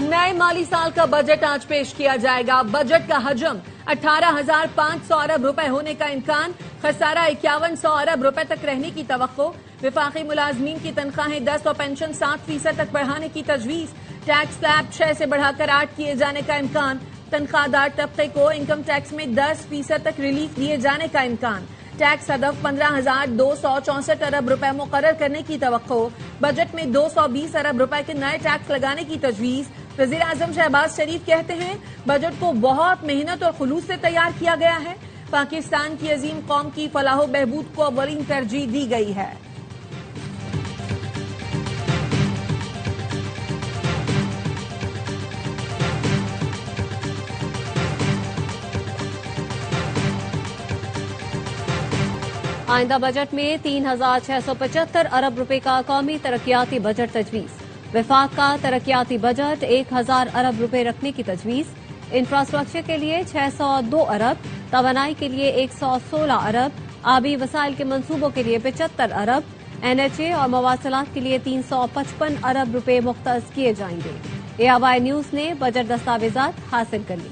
नए माली साल का बजट आज पेश किया जाएगा। बजट का हजम 18,500 अरब रुपए होने का इम्कान, खसारा 5100 अरब रुपए तक रहने की तवक्को। विफाकी मुलाजमीन की तनख्वाहें 10 और पेंशन 7% तक बढ़ाने की तजवीज। टैक्स स्लैब 6 से बढ़ाकर 8 किए जाने का इम्कान। तनख्वाहदार तबके को इनकम टैक्स में 10% तक रिलीफ दिए जाने का इम्कान। टैक्स हदफ 15,264 अरब रुपए मुकर्रर करने की तवक्को। बजट में 220 अरब रुपए के नए टैक्स लगाने की तजवीज। वजीर आजम शहबाज शरीफ कहते हैं बजट को बहुत मेहनत और खुलूस से तैयार किया गया है। पाकिस्तान की अजीम कौम की फलाह बहबूद को अव्वलीन तरजीह दी गई है। आइंदा बजट में 3,675 अरब रुपए का कौमी तरक्याती बजट तजवीज। विफाक का तरक्याती बजट 1,000 अरब रुपए रखने की तजवीज। इंफ्रास्ट्रक्चर के लिए 602 अरब, तवानाई के लिए 116 अरब, आबी वसाइल के मंसूबों के लिए 75 अरब, NHA और मवासलात के लिए 355 अरब रुपए मुख्तस किए जाएंगे। AY न्यूज ने बजट दस्तावेजात हासिल कर ली।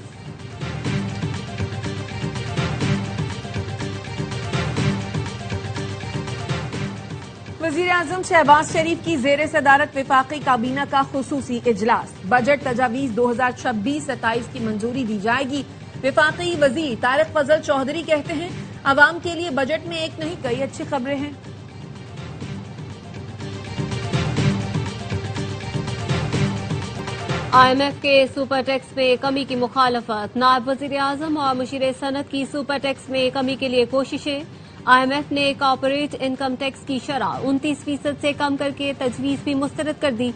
वजीर आजम शहबाज शरीफ की जेर सदारत विफाकी काबीना का खुसूसी इजलास। बजट तजावीज 2026-27 की मंजूरी दी जाएगी। विफाकी वजीर तारिक फजल चौधरी कहते हैं अवाम के लिए बजट में एक नहीं कई अच्छी खबरें हैं। IMF के सुपर टैक्स में कमी की मुखालफत। नायब वजीर आजम और मुशीर सनत की सुपर टैक्स में कमी के लिए कोशिशें। IMF ने कॉर्पोरेट इनकम टैक्स की शरह 29% से कम करके तजवीज भी मुस्तरद कर दी।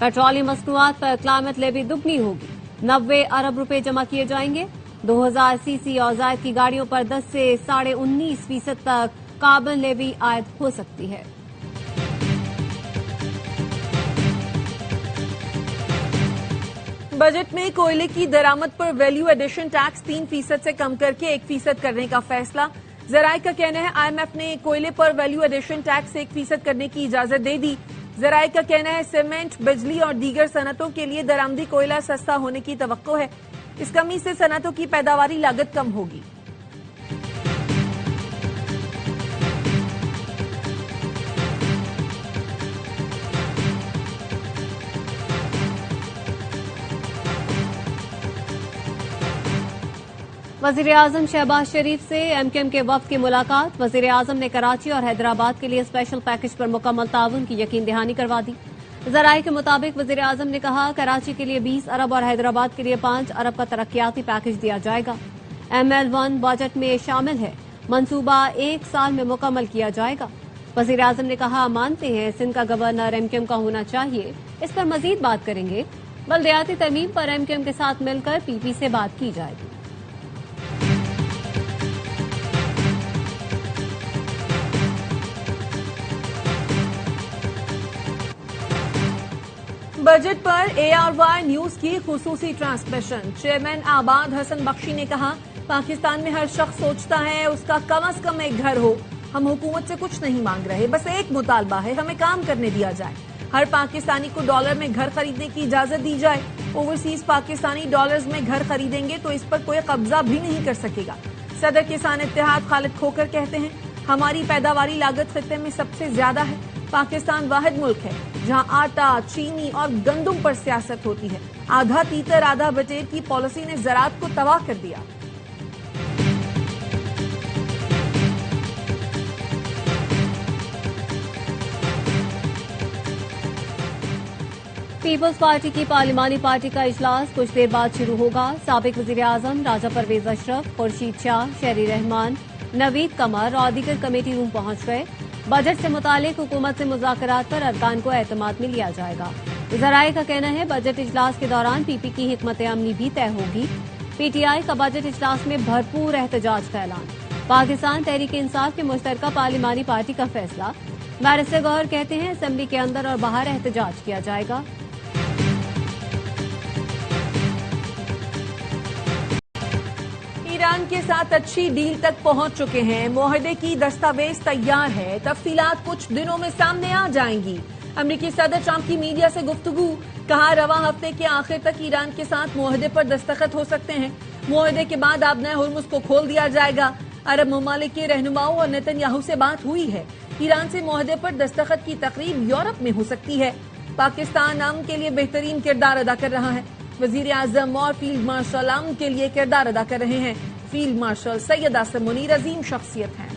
पेट्रोलियम मसनूआत पर क्लाइमेट लेवी दुगनी होगी। 90 अरब रुपए जमा किए जाएंगे। 2000 सीसी और जायद की गाड़ियों पर 10 से 19.5% तक कार्बन लेवी आयद हो सकती है। बजट में कोयले की दरामद पर वैल्यू एडिशन टैक्स 3% से कम करके 1% करने का फैसला। जराये का कहना है IMF ने कोयले पर वैल्यू एडिशन टैक्स 1% करने की इजाजत दे दी। जराये का कहना है सीमेंट, बिजली और दीगर सनतों के लिए दरामदी कोयला सस्ता होने की तवक्को है। इस कमी से सनतों की पैदावारी लागत कम होगी। वजीर आजम शहबाज शरीफ से MKM के वफ्द की मुलाकात। वजीर आजम ने कराची और हैदराबाद के लिए स्पेशल पैकेज पर मुकम्मल ताउन की यकीन दहानी करवा दी। जराये के मुताबिक वजीर आजम ने कहा कराची के लिए 20 अरब और हैदराबाद के लिए 5 अरब का तरक्याती पैकेज दिया जाएगा। ML1 बजट में शामिल है। मंसूबा 1 साल में मुकम्मल किया जाएगा। वजीर आजम ने कहा मानते हैं सिंध का गवर्नर MKM का होना चाहिए, इस पर मजीद बात करेंगे। बल्दियाती तरमीम पर MKM के साथ मिलकर PP से बात की जाएगी। बजट पर ARY न्यूज की खुसूसी ट्रांसमिशन। चेयरमैन आबाद हसन बख्शी ने कहा पाकिस्तान में हर शख्स सोचता है उसका कम से कम एक घर हो। हम हुकूमत से कुछ नहीं मांग रहे, बस एक मुतालबा है हमें काम करने दिया जाए। हर पाकिस्तानी को डॉलर में घर खरीदने की इजाजत दी जाए। ओवरसीज पाकिस्तानी डॉलर्स में घर खरीदेंगे तो इस पर कोई कब्जा भी नहीं कर सकेगा। सदर किसान इत्तेहाद खालिद खोकर कहते हैं हमारी पैदावारी लागत खित्ते में सबसे ज्यादा है। पाकिस्तान वाहिद मुल्क है जहां आटा, चीनी और गंदुम पर सियासत होती है। आधा तीतर आधा बटेर की पॉलिसी ने ज़राअत को तबाह कर दिया। पीपल्स पार्टी की पार्लिमानी पार्टी का इजलास कुछ देर बाद शुरू होगा। साबिक वजीर आजम राजा परवेज अशरफ, खुर्शीद शाह, शहरी रहमान, नवीद कमर और दीगर कमेटी रूम पहुंच गए। बजट से मुतालिक हुकूमत से मुज़ाकरात पर अरकान को एतमाद में लिया जाएगा। जराये का कहना है बजट इजलास के दौरान PP की हिकमत अमली भी तय होगी। PTI का बजट इजलास में भरपूर एहतजाज का ऐलान। पाकिस्तान तहरीक इंसाफ के मुश्तरका पार्लिमानी पार्टी का फैसला। बैरिस्टर गौहर कहते हैं असेंबली के अंदर और बाहर एहतजाज किया जाएगा। ईरान के साथ अच्छी डील तक पहुंच चुके हैं। मुआहदे की दस्तावेज तैयार है। तफसीलात कुछ दिनों में सामने आ जाएंगी। امریکی صدر ٹرمپ کی میڈیا سے گفتگو، کہا رواں ہفتے کے آخر تک ایران کے ساتھ معاہدے پر دستخط ہو سکتے ہیں، معاہدے کے بعد آبنائے ہرمز کو کھول دیا جائے گا۔ عرب ممالک کے رہنماؤں اور نیتن یاہو سے بات ہوئی ہے، ایران سے معاہدے پر دستخط کی تقریب یورپ میں ہو سکتی ہے۔ پاکستان امن کے لیے بہترین کردار ادا کر رہا ہے، وزیر اعظم اور فیلڈ مارشل امن کے لیے کردار ادا کر رہے ہیں۔ فیلڈ مارشل سید عاصم منیر عظیم شخصیت ہیں۔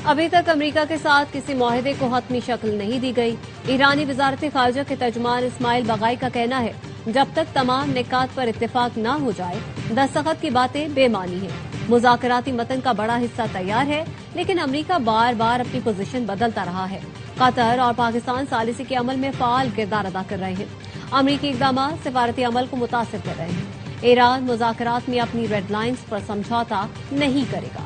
ابھی تک امریکہ کے ساتھ کسی معاہدے کو حتمی شکل نہیں دی گئی۔ ایرانی وزارت خارجہ کے ترجمان اسماعیل بغائی کا کہنا ہے، جب تک تمام نکات پر اتفاق نہ ہو جائے دستخط کی باتیں بے معنی ہیں۔ مذاکراتی متن کا بڑا حصہ تیار ہے، لیکن امریکہ بار بار اپنی پوزیشن بدلتا رہا ہے۔ قطر اور پاکستان ثالثی کے عمل میں فعال کردار ادا کر رہے ہیں۔ امریکی اقدامات سفارتی عمل کو متاثر کر رہے ہیں۔ ایران مذاکرات میں اپنی ریڈ لائنز پر سمجھوتا نہیں کرے گا۔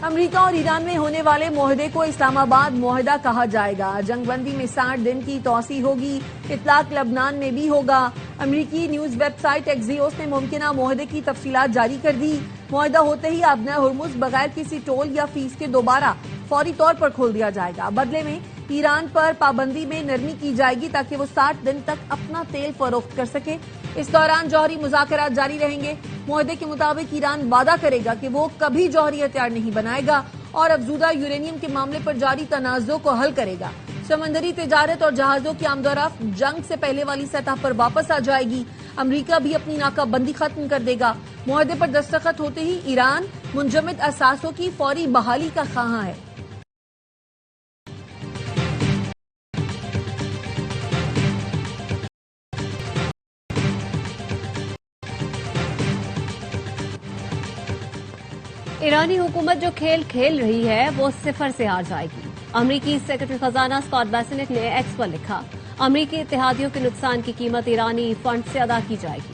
امریکہ اور ایران میں ہونے والے معاہدے کو اسلام آباد معاہدہ کہا جائے گا۔ جنگ بندی میں 60 دن کی توسیع ہوگی، اطلاق لبنان میں بھی ہوگا۔ امریکی نیوز ویب سائٹ ایکزیوس نے ممکنہ معاہدے کی تفصیلات جاری کر دی۔ معاہدہ ہوتے ہی آبنائے ہرمز بغیر کسی ٹول یا فیس کے دوبارہ فوری طور پر کھول دیا جائے گا۔ بدلے میں ایران پر پابندی میں نرمی کی جائے گی تاکہ وہ 60 دن تک اپنا تیل فروخت کر سکے۔ اس دوران جوہری مذاکرات جاری رہیں گے۔ معاہدے کے مطابق ایران وعدہ کرے گا کہ وہ کبھی جوہری ہتھیار نہیں بنائے گا اور افزودہ یورینیم کے معاملے پر جاری تنازع کو حل کرے گا۔ سمندری تجارت اور جہازوں کی آمد و رفت جنگ سے پہلے والی سطح پر واپس آ جائے گی۔ امریکہ بھی اپنی ناکہ بندی ختم کر دے گا۔ معاہدے پر دستخط ہوتے ہی ایران منجمد اثاثوں کی فوری بحالی کا خواہاں ہے۔ ایرانی حکومت جو کھیل کھیل رہی ہے وہ صفر سے ہار جائے گی۔ امریکی سیکرٹری خزانہ اسکاٹ بیسنٹ نے ایکس پر لکھا، امریکی اتحادیوں کے نقصان کی قیمت ایرانی فنڈ سے ادا کی جائے گی۔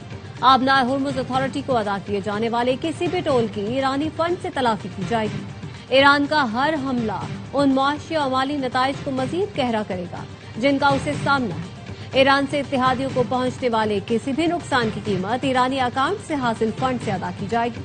آبنائے ہرمز اتھارٹی کو ادا کیے جانے والے کسی بھی ٹول کی ایرانی فنڈ سے تلافی کی جائے گی۔ ایران کا ہر حملہ ان معاشی اور مالی نتائج کو مزید گہرا کرے گا جن کا اسے سامنا ہے۔ ایران سے اتحادیوں کو پہنچنے والے کسی بھی نقصان کی قیمت ایرانی اکاؤنٹ سے حاصل فنڈ سے ادا کی جائے گی۔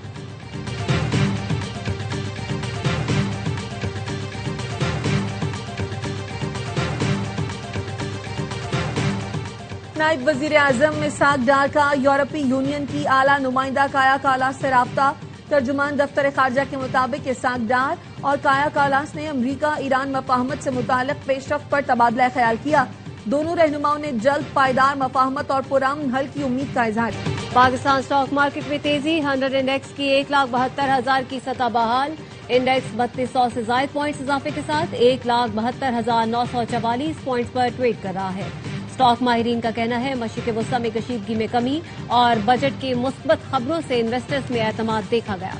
نائب وزیر اعظم اسحاق ڈار کا یورپی یونین کی اعلیٰ نمائندہ کایا کالاس سے رابطہ۔ ترجمان دفتر خارجہ کے مطابق اسحاق ڈار اور کایا کالاس نے امریکہ ایران مفاہمت سے متعلق پیش رفت پر تبادلہ خیال کیا۔ دونوں رہنماؤں نے جلد پائیدار مفاہمت اور پرامن حل کی امید کا اظہار کیا۔ پاکستان اسٹاک مارکیٹ میں تیزی، 100 انڈیکس کی 1,72,000 کی سطح بحال۔ انڈیکس 3200 سے زائد پوائنٹس اضافے کے ساتھ 1,72,944 پوائنٹس پر ٹریڈ کر رہا ہے۔ اسٹاک ماہرین کا کہنا ہے مشرق وسطی میں کشیدگی میں کمی اور بجٹ کی مثبت خبروں سے انویسٹرز میں اعتماد دیکھا گیا۔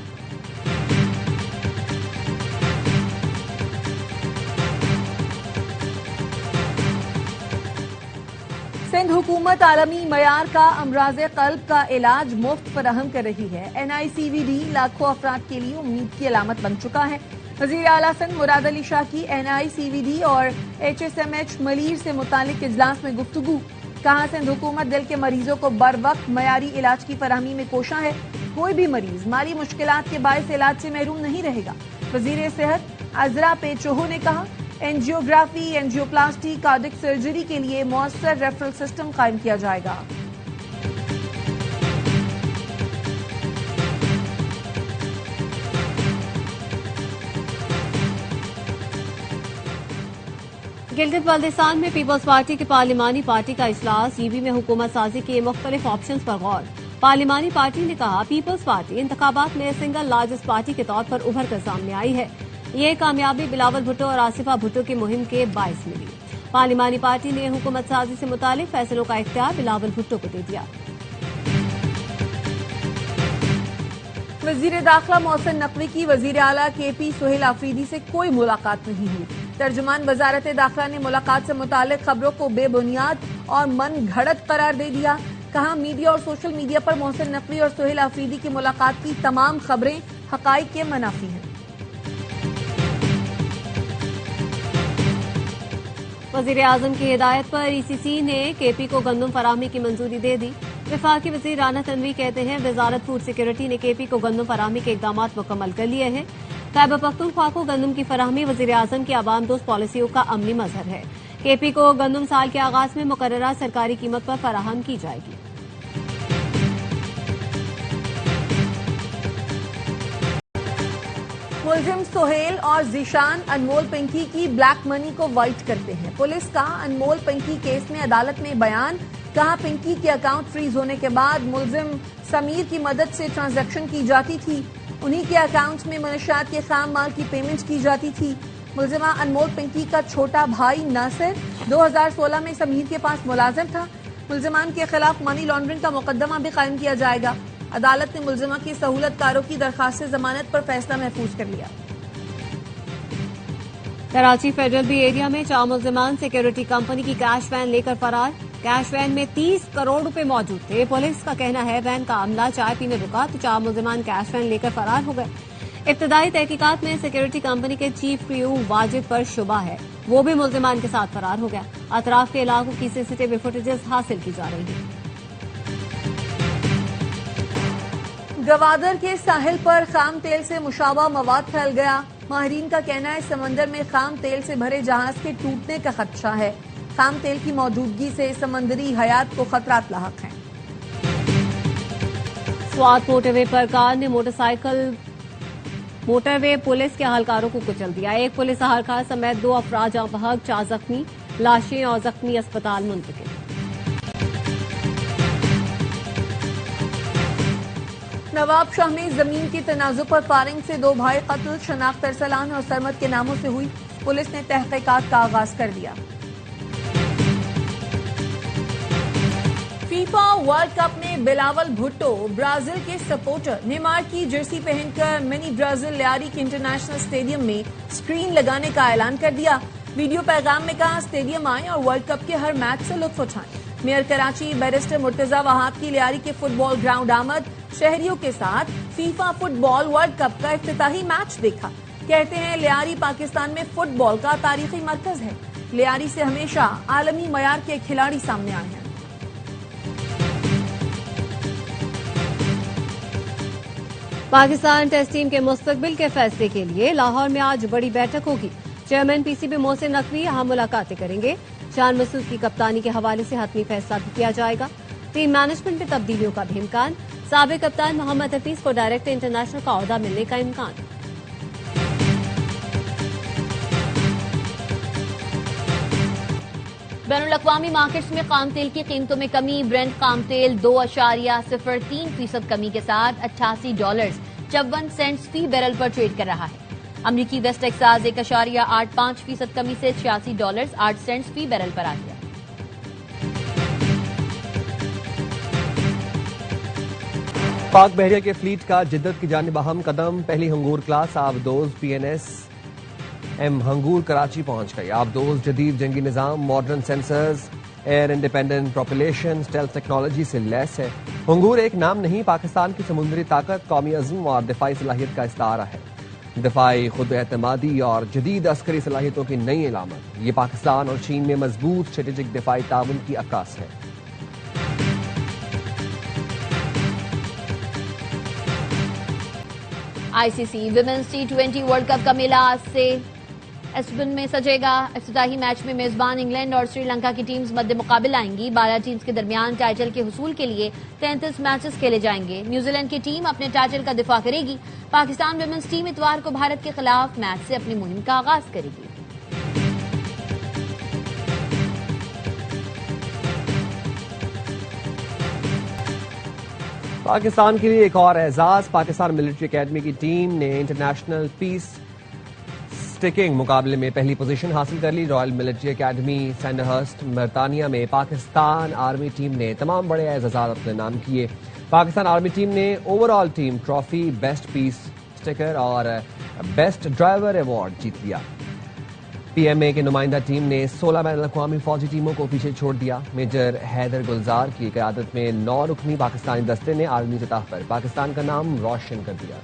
سندھ حکومت عالمی معیار کا امراض قلب کا علاج مفت فراہم کر رہی ہے۔ NICVD لاکھوں افراد کے لیے امید کی علامت بن چکا ہے۔ وزیر اعلیٰ سندھ مراد علی شاہ کی NICVD اور HSMH ملیر سے متعلق اجلاس میں گفتگو، کہا سندھ حکومت دل کے مریضوں کو بر وقت معیاری علاج کی فراہمی میں کوشاں ہے۔ کوئی بھی مریض مالی مشکلات کے باعث علاج سے محروم نہیں رہے گا۔ وزیر صحت عذرا پیچوہو نے کہا اینجیوگرافی، اینجیوپلاسٹی، کارڈک سرجری کے لیے مؤثر ریفرل سسٹم قائم کیا جائے گا۔ گلگت بلتستان میں پیپلز پارٹی کی پارلیمانی پارٹی کا اجلاس، EB میں حکومت سازی کے مختلف آپشنز پر غور۔ پارلیمانی پارٹی نے کہا پیپلز پارٹی انتخابات میں سنگل لارجسٹ پارٹی کے طور پر ابھر کر سامنے آئی ہے۔ یہ کامیابی بلاول بھٹو اور آصفہ بھٹو کی مہم کے باعث ملی۔ پارلیمانی پارٹی نے حکومت سازی سے متعلق فیصلوں کا اختیار بلاول بھٹو کو دے دیا۔ وزیر داخلہ محسن نقوی کی وزیر اعلیٰ KP سہیل آفریدی سے کوئی ملاقات نہیں ہوئی۔ ترجمان وزارت داخلہ نے ملاقات سے متعلق خبروں کو بے بنیاد اور من گھڑت قرار دے دیا، کہا میڈیا اور سوشل میڈیا پر محسن نقوی اور سہیل آفریدی کی ملاقات کی تمام خبریں حقائق کے منافی ہیں۔ वजीर आजम की हिदायत पर ECC ने KP को गंदम फराहमी की मंजूरी दे दी। वफाकी वजीर राना तनवी कहते हैं वजारत फूड सिक्योरिटी ने KP को गंदम फराहमी के इकदाम मुकम्मल कर लिए हैं। खैबर पख्तूनख्वा को गंदम की फराहमी वजीर आजम की आवाम दोस्त पॉलिसियों का अमली मजहर है। KP को गंदम साल के आगाज में मुकर्ररा सरकारी कीमत पर फराहम की जाएगी। मुलजिम सोहेल और जीशान अनमोल पिंकी की ब्लैक मनी को वाइट करते हैं। पुलिस का अनमोल पिंकी केस में अदालत में बयान, कहा पिंकी के अकाउंट फ्रीज होने के बाद मुलजिम समीर की मदद से ट्रांजैक्शन की जाती थी। उन्हीं के अकाउंट में मनशियात के खाम माल की पेमेंट की जाती थी। मुलजिमा अनमोल पिंकी का छोटा भाई नासिर 2016 में समीर के पास मुलाजिम था। मुलजिमान के खिलाफ मनी लॉन्ड्रिंग का मुकदमा भी कायम किया जाएगा। अदालत ने मुलजिमा की सहूलतकारों की दरखास्त से जमानत पर फैसला महफूज कर लिया। कराची फेडरल बी एरिया में 4 मुलजिमान सिक्योरिटी कंपनी की कैश वैन लेकर फरार। कैश वैन में 30 करोड़ रुपए मौजूद थे। पुलिस का कहना है वैन का अमला चाय पीने रुका तो 4 मुलजिमान कैश वैन लेकर फरार हो गए। इब्तदाई तहकीकात में सिक्योरिटी कंपनी के चीफ क्रू वाजिद पर शुबा है, वो भी मुलजिमान के साथ फरार हो गया। अतराफ के इलाकों की CCTV फुटेजेस हासिल की जा रही है। गवादर के साहिल पर खाम तेल से मुशाबा मवाद फैल गया। माहिरीन का कहना है समंदर में खाम तेल से भरे जहाज के टूटने का खदशा है। खाम तेल की मौजूदगी से समंदरी हयात को खतरात लाहक हैं। स्वात मोटरवे पर कार ने मोटरवे पुलिस के अहलकारों को कुचल दिया। एक पुलिस अहलकार समेत 2 अफराद जहां बहक, 4 जख्मी, लाशें और जख्मी अस्पताल मुंतकिल। नवाब शाह में जमीन की तनाजुर पर फायरिंग से 2 भाई कत्ल, शनाख्त अरसलान और सरमद के नामों से हुई। पुलिस ने तहकीकात का आगाज कर दिया। फीफा वर्ल्ड कप में बिलावल भुट्टो ब्राजील के सपोर्टर नेमार की जर्सी पहनकर mini Brazil Lyari international stadium में स्क्रीन लगाने का ऐलान कर दिया। वीडियो पैगाम में कहा स्टेडियम आए और वर्ल्ड कप के हर मैच से लुत्फ उठाएं। मेयर कराची बैरिस्टर मुर्तजा वहाब की लियारी के फुटबॉल ग्राउंड आमद, शहरियों के साथ फीफा फुटबॉल वर्ल्ड कप का इफ्तिताही मैच देखा। कहते हैं लियारी पाकिस्तान में फुटबॉल का तारीखी मरकज है। लियारी से हमेशा आलमी मयार के खिलाड़ी सामने आए हैं। पाकिस्तान टेस्ट टीम के मुस्तकबिल के फैसले के लिए लाहौर में आज बड़ी बैठक होगी। चेयरमैन PCB मोहसिन नकवी यहां मुलाकातें करेंगे। शान मसूद की कप्तानी के हवाले से हतमी फैसला भी किया जाएगा। टीम मैनेजमेंट में तब्दीलियों का भी इम्कान। साबिक कप्तान मोहम्मद हफीज को डायरेक्टर इंटरनेशनल का ओहदा मिलने का इम्कान। बैनुल-अक़वामी मार्केट्स में खाम तेल की कीमतों में कमी। ब्रेंट खाम तेल 2.03% कमी के साथ $88.54 फी बैरल पर ट्रेड कर रहा है। अमरीकी वेस्ट टेक्सास 1.85% कमी से $86.08 फी बैरल पर आ गया। पाक बहरिया के फ्लीट का जिद्दत की जानिब अहम कदम। पहली हंगूर क्लास आबदोज PNS M हंगूर कराची पहुंच गई। आबदोज जदीद जंगी निजाम, modern sensors, air independent propulsion, stealth technology से लैस है। हंगूर एक नाम नहीं, पाकिस्तान की समुद्री ताकत, कौमी अज़्म और दिफाई सलाहियत का इस्तारा है। दिफाई खुद एतमादी और जदीद अस्करी सलाहियतों की नई अलामत। ये पाकिस्तान और चीन में मजबूत स्ट्रेटेजिक दिफाई ताउन की अक्कास है। ICC women's T20 world cup का मेला आज से एस्बन में सजेगा। इफ्तिताही मैच में मेजबान इंग्लैंड और श्रीलंका की टीम्स मद्दे मुकाबिल आएंगी। 12 टीम्स के दरमियान टाइटल के हुसूल के लिए 33 मैचेस खेले जाएंगे। न्यूजीलैंड की टीम अपने टाइटल का दिफा करेगी। पाकिस्तान विमेंस टीम इतवार को भारत के खिलाफ मैच से अपनी मुहिम का आगाज करेगी। पाकिस्तान के लिए एक और एजाज। पाकिस्तान मिलिट्री एकेडमी की टीम ने इंटरनेशनल पीस स्टिकिंग मुकाबले में पहली पोजीशन हासिल कर ली। रॉयल मिलिट्री एकेडमी सैंडहर्स्ट बरतानिया में पाकिस्तान आर्मी टीम ने तमाम बड़े एजाजात अपने नाम किए। पाकिस्तान आर्मी टीम ने overall team trophy, best peace sticker और बेस्ट ड्राइवर अवार्ड जीत लिया। PMA की नुमाइंदा टीम ने 16 बैनुल-अक़वामी फौजी टीमों को पीछे छोड़ दिया। मेजर हैदर गुलजार की क़यादत में 9 रुकनी पाकिस्तानी दस्ते ने आर्मी सतह पर पाकिस्तान का नाम रोशन कर दिया।